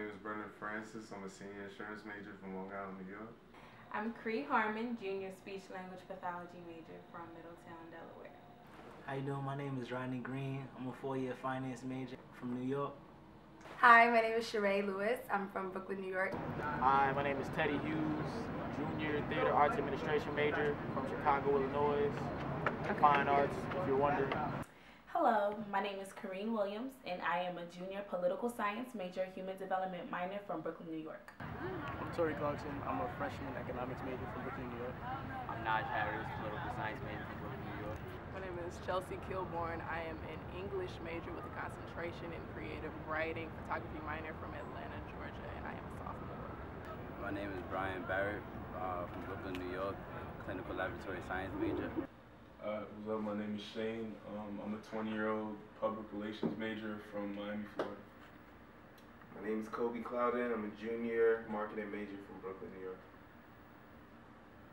name is Brendan Francis. I'm a senior insurance major from Long Island, New York. I'm Cree Harmon, junior speech language pathology major from Middletown, Delaware. How you doing? My name is Rodney Green. I'm a four-year finance major from New York. Hi, my name is Sheree Lewis. I'm from Brooklyn, New York. Hi, my name is Teddy Hughes, junior theater arts administration major from Chicago, Illinois. Fine arts, if you're wondering. Hello, my name is Corrine Williams, and I am a junior political science major, human development minor from Brooklyn, New York. I'm Tori Clarkson. I'm a freshman economics major from Brooklyn, New York. I'm Naj Harris, political science major from Brooklyn, New York. My name is Chelsea Kilborn. I am an English major with a concentration in creative writing, photography minor from Atlanta, Georgia, and I am a sophomore. My name is Brian Barrett from Brooklyn, New York, clinical laboratory science major. What's up? My name is Shane. I'm a 20-year-old public relations major from Miami, Florida. My name is Kobe Clouden. I'm a junior marketing major from Brooklyn, New York.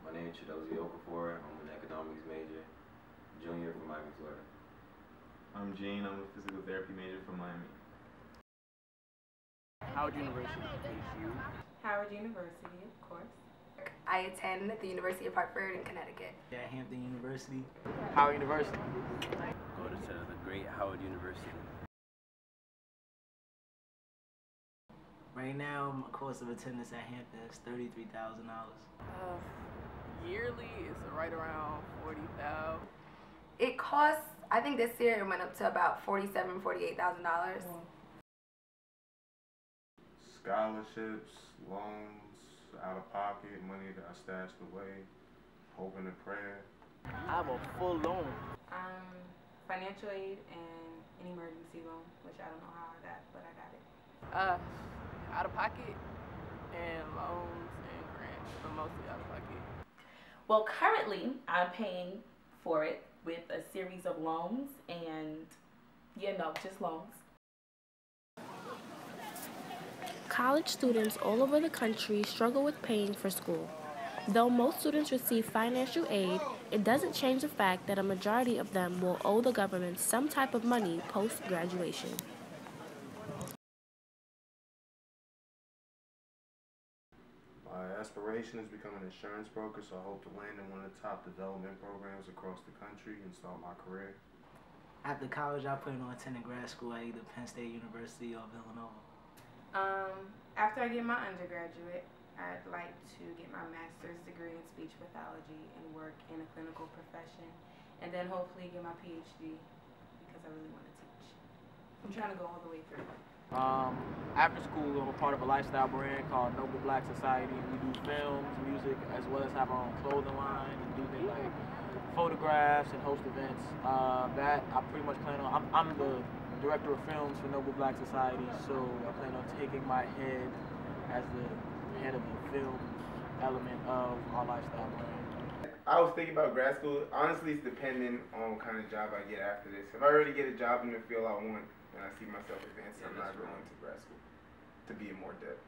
My name is Chidozie Okafor. I'm an economics major, junior from Miami, Florida. I'm Gene. I'm a physical therapy major from Miami. Howard University, HU. Howard University, of course. I attend the University of Hartford in Connecticut. At Hampton University. Howard University. Go to the great Howard University. Right now, my cost of attendance at Hampton is $33,000. Yearly is right around $40,000. It costs, I think this year it went up to about $47,000, $48,000. Scholarships, loans, out of pocket, money that I stashed away, hoping and praying. I have a full loan. Financial aid and an emergency loan, which I don't know how I got, but I got it. Out of pocket and loans and grants, but mostly out of pocket. Well, currently, I'm paying for it with a series of loans and, just loans. College students all over the country struggle with paying for school. Though most students receive financial aid, it doesn't change the fact that a majority of them will owe the government some type of money post-graduation. My aspiration is to become an insurance broker, so I hope to land in one of the top development programs across the country and start my career. After college, I plan on attending grad school at either Penn State University or Villanova. After I get my undergraduate, I'd like to get my master's degree in speech pathology and work in a clinical profession, and then hopefully get my PhD because I really want to teach. I'm trying to go all the way through. After school, I'm a part of a lifestyle brand called Noble Black Society. We do films, music, as well as have our own clothing line and do things like photographs and host events. That I pretty much plan on. I'm the director of films for Noble Black Society, so I plan on taking my head as the head of the film element of our lifestyle brand. I was thinking about grad school. Honestly, it's dependent on what kind of job I get after this. If I already get a job in the field I want and I see myself advancing, I'm not going to grad school to be in more depth.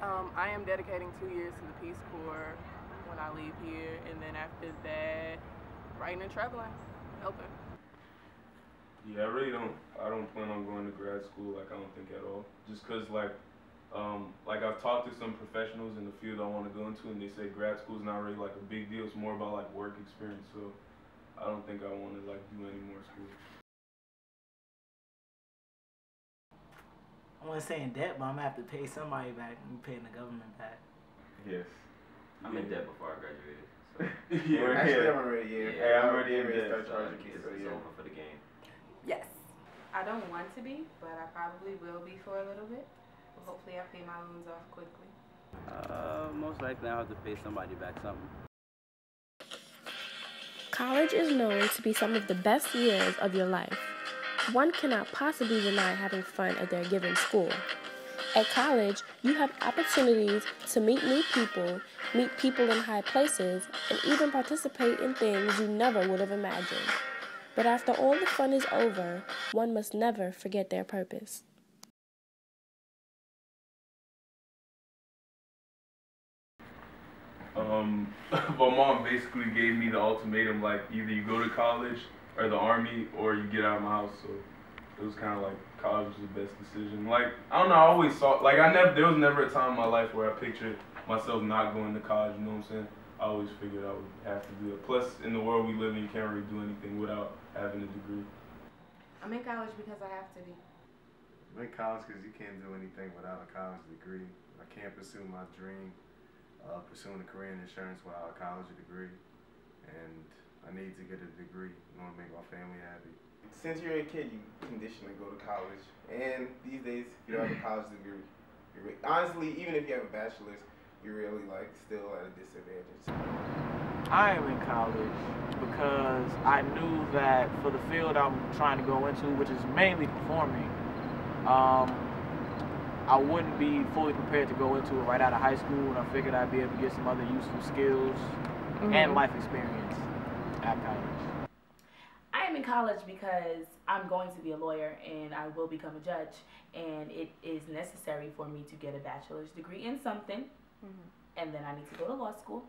I am dedicating 2 years to the Peace Corps when I leave here, and then after that, writing and traveling, helping. Yeah, I don't plan on going to grad school, I don't think at all. Just cause I've talked to some professionals in the field I want to go into, and they say grad school is not really a big deal. It's more about work experience. So I don't think I want to do any more school. I want to stay in debt, but I'm gonna have to pay somebody back. I'm paying the government back. Yes. I'm in debt before I graduated. So. Yeah, actually, I'm already I'm already in debt. It's over for the game. Yes. I don't want to be, but I probably will be for a little bit. But hopefully I pay my loans off quickly. Most likely I'll have to pay somebody back something. College is known to be some of the best years of your life. One cannot possibly deny having fun at their given school. At college, you have opportunities to meet new people, meet people in high places, and even participate in things you never would have imagined. But after all the fun is over, one must never forget their purpose. My mom basically gave me the ultimatum, either you go to college or the army or you get out of my house. So it was kind of college was the best decision. Like, I don't know, I always saw, like, there was never a time in my life where I pictured myself not going to college, you know what I'm saying? I always figured I would have to do it. Plus, in the world we live in, you can't really do anything without having a degree. I'm in college because I have to be. I'm in college because you can't do anything without a college degree. I can't pursue my dream of pursuing a career in insurance without a college degree. And I need to get a degree in order to make my family happy. Since you're a kid, you conditioned to go to college. And these days, if you don't have a college degree, honestly, even if you have a bachelor's, you're really like still at a disadvantage. I am in college because I knew that for the field I'm trying to go into, which is mainly performing, I wouldn't be fully prepared to go into it right out of high school, and I figured I'd be able to get some other useful skills and life experience at college. I am in college because I'm going to be a lawyer and I will become a judge, and it is necessary for me to get a bachelor's degree in something, and then I need to go to law school.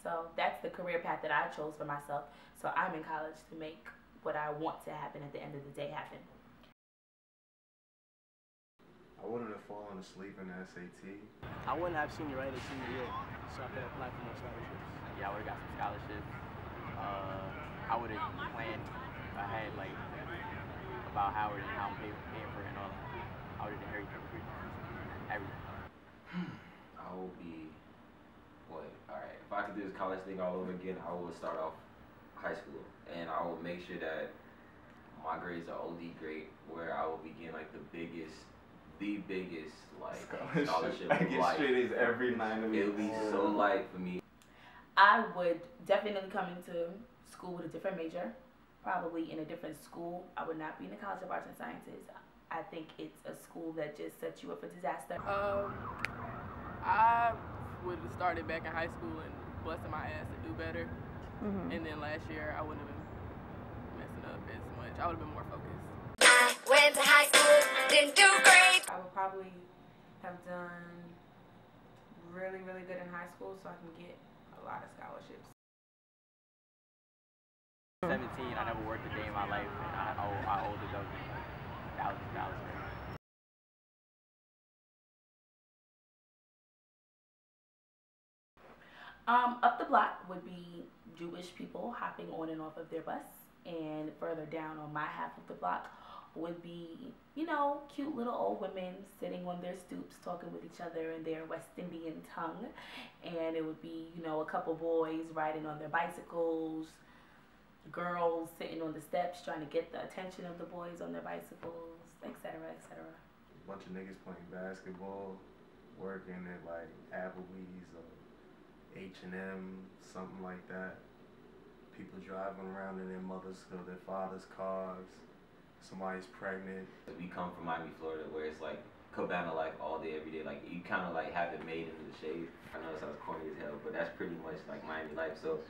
So that's the career path that I chose for myself. So I'm in college to make what I want to happen at the end of the day happen. I wouldn't have fallen asleep in the SAT. I wouldn't have senior right in senior year, so I could apply for more scholarships. Yeah, I would have got some scholarships. I would have planned ahead, like, about Howard and how I'm paying for it and all that. I would have done everything. I will be, alright, if I could do this college thing all over again, I would start off high school. And I will make sure that my grades are OD great, where I will be getting, like, the biggest, like, scholarship I get straight A's every 9 weeks. It'll be so light for me. I would definitely come into school with a different major, probably in a different school. I would not be in the College of Arts and Sciences. I think it's a school that just sets you up for disaster. I would have started back in high school and busting my ass to do better. And then last year I wouldn't have been messing up as much. I would have been more focused. Went to high school, didn't do great. I would probably have done really, really good in high school so I can get a lot of scholarships. 17, I never worked a day in my life, and I owe the government like $1,000. Up the block would be Jewish people hopping on and off of their bus, and further down on my half of the block would be, you know, cute little old women sitting on their stoops talking with each other in their West Indian tongue, and it would be, you know, a couple boys riding on their bicycles, girls sitting on the steps trying to get the attention of the boys on their bicycles, etc., etc. A bunch of niggas playing basketball, working at like Applebee's or H&M, something like that. People driving around in their mother's or their father's cars. Somebody's pregnant. We come from Miami, Florida, where it's like Cabana life all day, every day. Like, you kind of like have it made into the shade. I know it sounds corny as hell, but that's pretty much like Miami life. So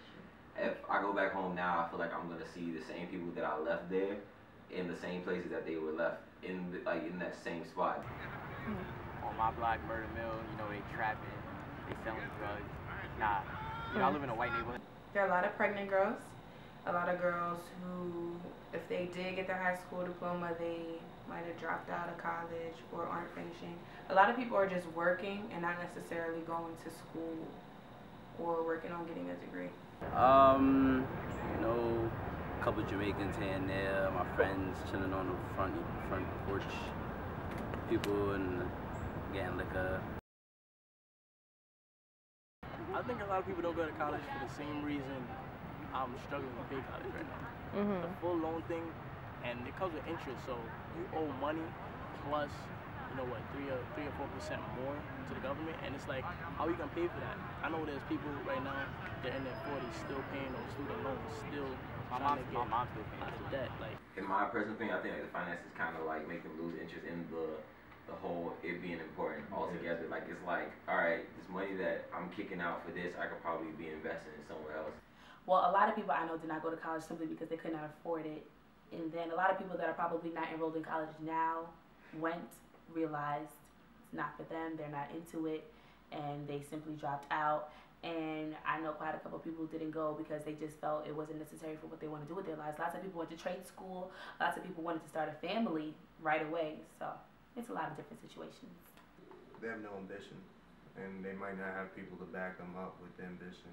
if I go back home now, I feel like I'm gonna see the same people that I left there in the same places that they were left in, like in that same spot. On my block, Murder Mill, you know, they trapping, they selling drugs. Nah, you know, I live in a white neighborhood. There are a lot of pregnant girls, a lot of girls who, if they did get their high school diploma, they might have dropped out of college or aren't finishing. A lot of people are just working and not necessarily going to school or working on getting a degree. You know, a couple Jamaicans here and there, my friends chilling on the front porch, people and getting liquor. I think a lot of people don't go to college for the same reason I'm struggling to pay college right now. The full loan thing, and it comes with interest, so you owe money plus, you know what, 3 or 4% more to the government, and it's like, how are you gonna pay for that? I know there's people right now, they're in their 40s still paying those student loans, still trying to get out of debt. Like, in my personal opinion, I think like the finances kind of like make them lose interest in the whole it being important altogether. Like, it's like, all right, this money that I'm kicking out for this, I could probably be investing in somewhere else. Well, a lot of people I know did not go to college simply because they could not afford it. And then a lot of people that are probably not enrolled in college now went, realized it's not for them, they're not into it, and they simply dropped out. And I know quite a couple of people who didn't go because they just felt it wasn't necessary for what they want to do with their lives. Lots of people went to trade school. Lots of people wanted to start a family right away. So it's a lot of different situations. They have no ambition, and they might not have people to back them up with the ambition.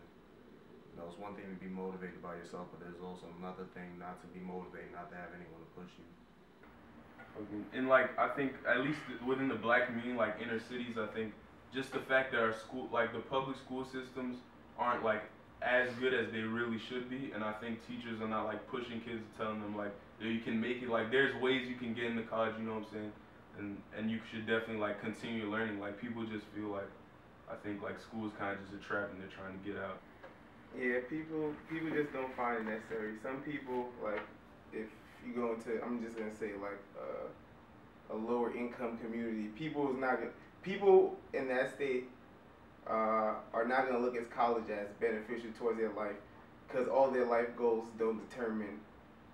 You know, it's one thing to be motivated by yourself, but there's also another thing not to be motivated, not to have anyone to push you. And like, I think at least within the black community, like inner cities, I think just the fact that our school, like the public school systems aren't like as good as they really should be, and I think teachers are not like pushing kids, telling them like, yeah, you can make it, like there's ways you can get into college, you know what I'm saying? And you should definitely like continue learning. Like people just feel like, I think like school is kind of just a trap and they're trying to get out. Yeah, people just don't find it necessary. Some people, like, if you go into, I'm just gonna say like a lower income community, people in that state are not gonna look at college as beneficial towards their life, because all their life goals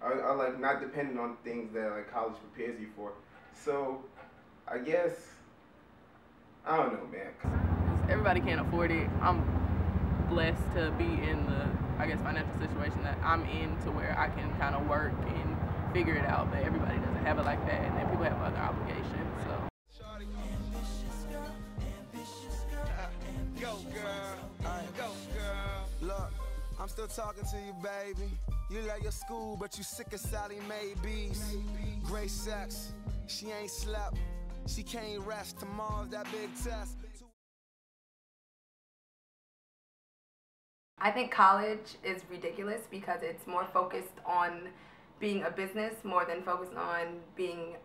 are like not dependent on things that like college prepares you for. So I guess I don't know, man. Everybody can't afford it. I'm blessed to be in the, I guess, financial situation that I'm in, to where I can kind of work and figure it out, but everybody doesn't have it like that, and then people have other obligations, so. Go girl, go girl. Look, I'm still talking to you, baby. You love your school, but you sick of Sally Maybes. Great sex, she ain't slept. She can't rest, tomorrow's that big test. I think college is ridiculous because it's more focused on being a business more than focused on being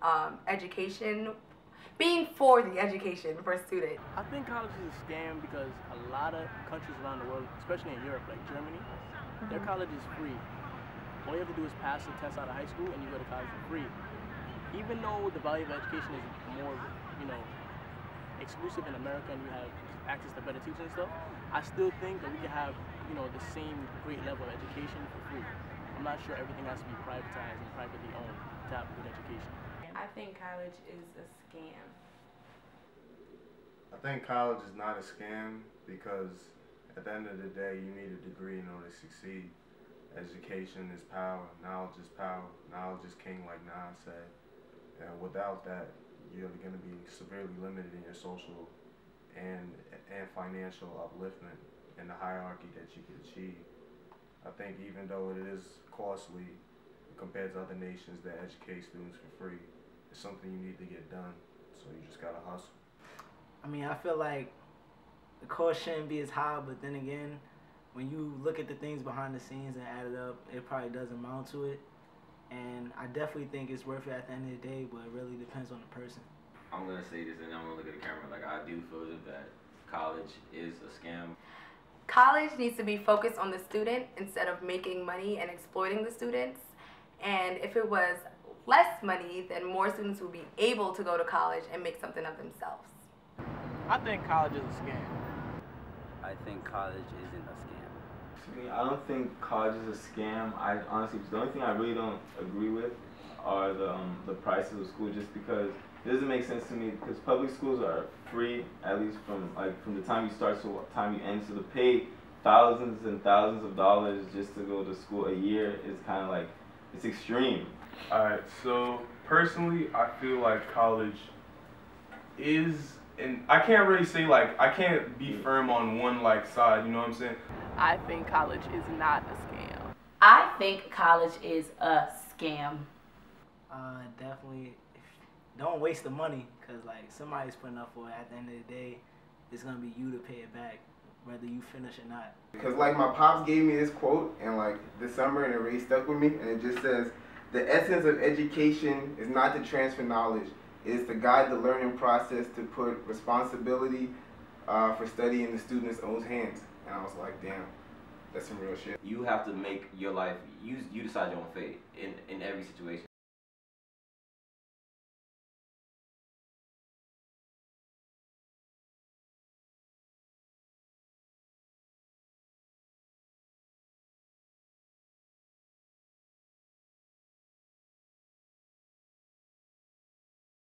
being for the education for a student. I think college is a scam because a lot of countries around the world, especially in Europe, like Germany, their college is free. All you have to do is pass the test out of high school and you go to college for free. Even though the value of education is more, exclusive in America and you have access to better teachers and stuff, I still think that we can have, the same great level of education for free. I'm not sure everything has to be privatized and privately owned to have a good education. I think college is a scam. I think college is not a scam because at the end of the day, you need a degree in order to succeed. Education is power, knowledge is power, knowledge is king, like Nas said. And without that, you're going to be severely limited in your social and financial upliftment in the hierarchy that you can achieve. I think even though it is costly compared to other nations that educate students for free, it's something you need to get done, so you just gotta hustle. I mean, I feel like the cost shouldn't be as high, but then again, when you look at the things behind the scenes and add it up, it probably does amount to it. And I definitely think it's worth it at the end of the day, but it really depends on the person. I'm gonna say this and I'm gonna look at the camera. Like, I do feel that college is a scam. College needs to be focused on the student instead of making money and exploiting the students. And if it was less money, then more students would be able to go to college and make something of themselves. I think college is a scam. I think college isn't a scam. To me, I don't think college is a scam. I honestly, the only thing I really don't agree with are the prices of school, just because it doesn't make sense to me, because public schools are free, at least from the time you start to the time you end. So to pay thousands and thousands of dollars just to go to school a year is kind of like, it's extreme. Alright, so personally, I feel like college is, and I can't really say like, I can't be firm on one like side, you know what I'm saying? I think college is not a scam. I think college is a scam. Definitely, don't waste the money, because like somebody's putting up for it. At the end of the day, it's gonna be you to pay it back, whether you finish or not. Because like my pops gave me this quote in like December, and it really stuck with me, and it just says, "The essence of education is not to transfer knowledge, it is to guide the learning process, to put responsibility for study in the student's own hands." And I was like, damn, that's some real shit. You have to make your life, you decide your own fate in every situation.